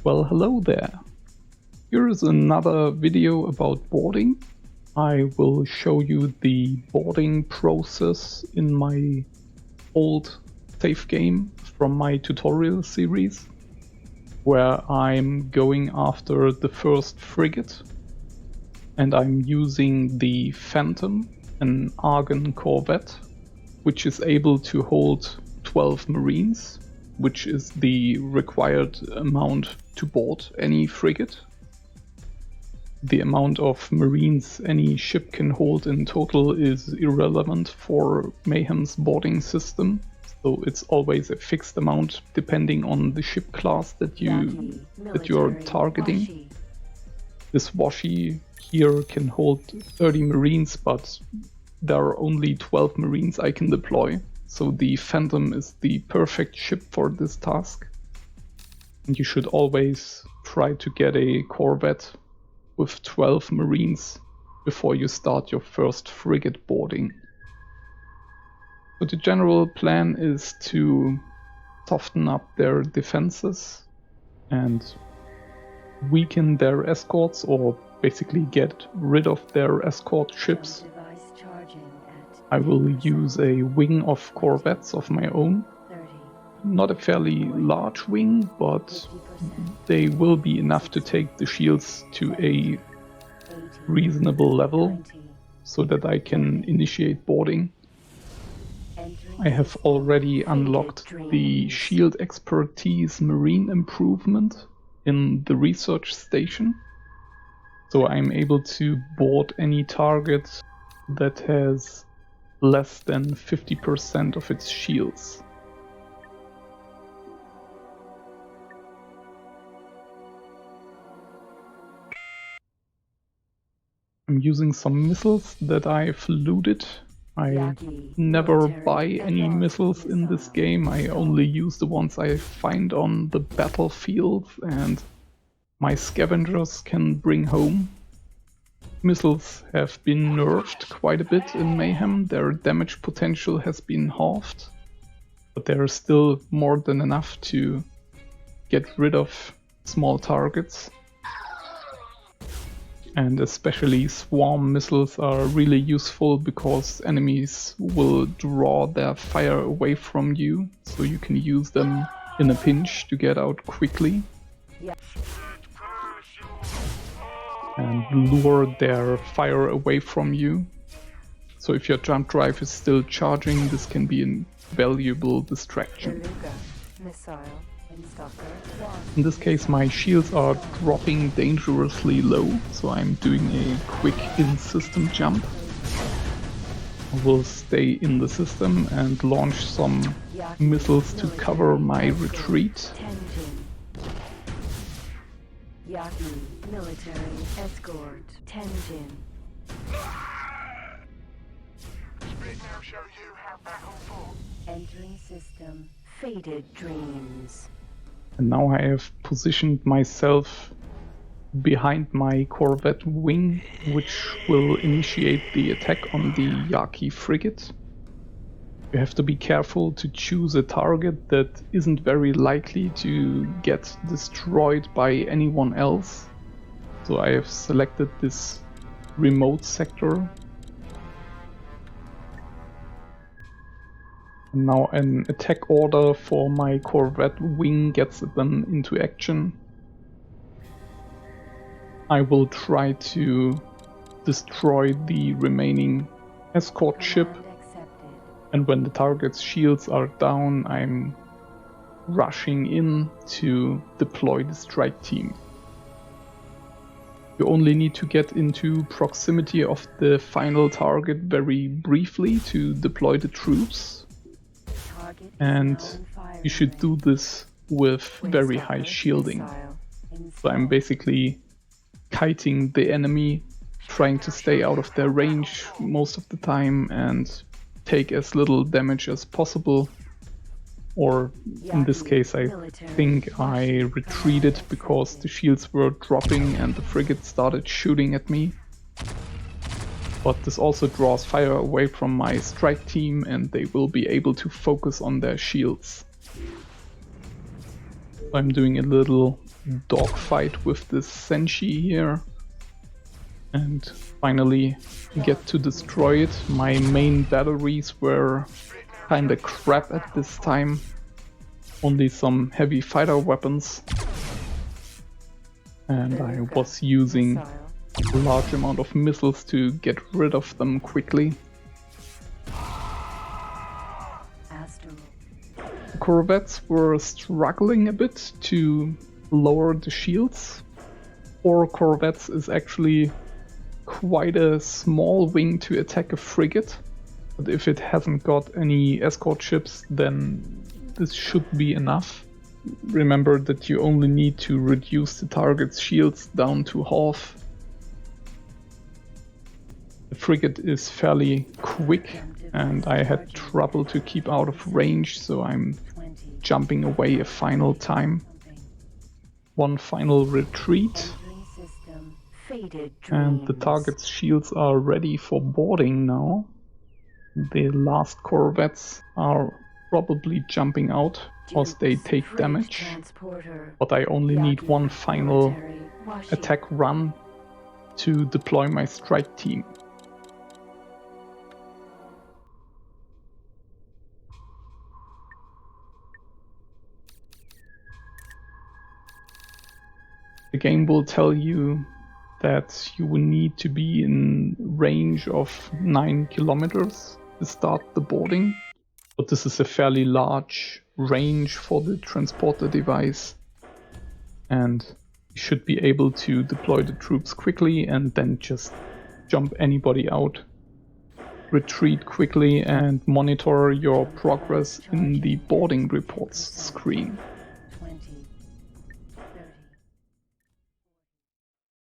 Well, hello there. Here is another video about boarding. I will show you the boarding process in my old save game from my tutorial series, where I'm going after the first frigate and I'm using the Phantom, an Argon corvette, which is able to hold 12 marines, which is the required amount to board any frigate. The amount of marines any ship can hold in total is irrelevant for Mayhem's boarding system, so it's always a fixed amount depending on the ship class that you're targeting. This Washi here can hold 30 marines, but there are only 12 marines I can deploy, so the Phantom is the perfect ship for this task. And you should always try to get a corvette with 12 marines before you start your first frigate boarding. So the general plan is to soften up their defenses and weaken their escorts, or basically get rid of their escort ships. I will use a wing of corvettes of my own. Not a fairly large wing, but they will be enough to take the shields to a reasonable level so that I can initiate boarding. I have already unlocked the shield expertise marine improvement in the research station, so I'm able to board any target that has less than 50% of its shields. I'm using some missiles that I've looted. I never buy any missiles in this game, I only use the ones I find on the battlefield and my scavengers can bring home. Missiles have been nerfed quite a bit in Mayhem, their damage potential has been halved, but there is still more than enough to get rid of small targets. And especially swarm missiles are really useful because enemies will draw their fire away from you, so you can use them in a pinch to get out quickly. And lure their fire away from you. So if your jump drive is still charging, this can be a valuable distraction. In this case, my shields are dropping dangerously low, so I'm doing a quick in-system jump. I will stay in the system and launch some missiles to cover my retreat. Yaki military escort Tenjin. Entering system. Faded dreams. And now I have positioned myself behind my corvette wing, which will initiate the attack on the Yaki frigate. You have to be careful to choose a target that isn't very likely to get destroyed by anyone else. So I have selected this remote sector. And now an attack order for my corvette wing gets them into action. I will try to destroy the remaining escort ship. And when the target's shields are down, I'm rushing in to deploy the strike team. You only need to get into proximity of the final target very briefly to deploy the troops. And you should do this with very high shielding. So I'm basically kiting the enemy, trying to stay out of their range most of the time and take as little damage as possible. Or in this case I think I retreated because the shields were dropping and the frigate started shooting at me. But this also draws fire away from my strike team and they will be able to focus on their shields. I'm doing a little dogfight with this Senshi here and finally get to destroy it. My main batteries were kinda crap at this time. Only some heavy fighter weapons. And I was using a large amount of missiles to get rid of them quickly. The corvettes were struggling a bit to lower the shields. 4 corvettes is actually quite a small wing to attack a frigate, but if it hasn't got any escort ships, then this should be enough. Remember that you only need to reduce the target's shields down to half. The frigate is fairly quick and I had trouble to keep out of range, so I'm jumping away a final time. One final retreat. And the target's shields are ready for boarding now. The last corvettes are probably jumping out because they take damage. But I only need one final attack run to deploy my strike team. The game will tell you that you will need to be in range of 9 kilometers to start the boarding. But this is a fairly large range for the transporter device. And you should be able to deploy the troops quickly and then just jump anybody out. Retreat quickly and monitor your progress in the boarding reports screen.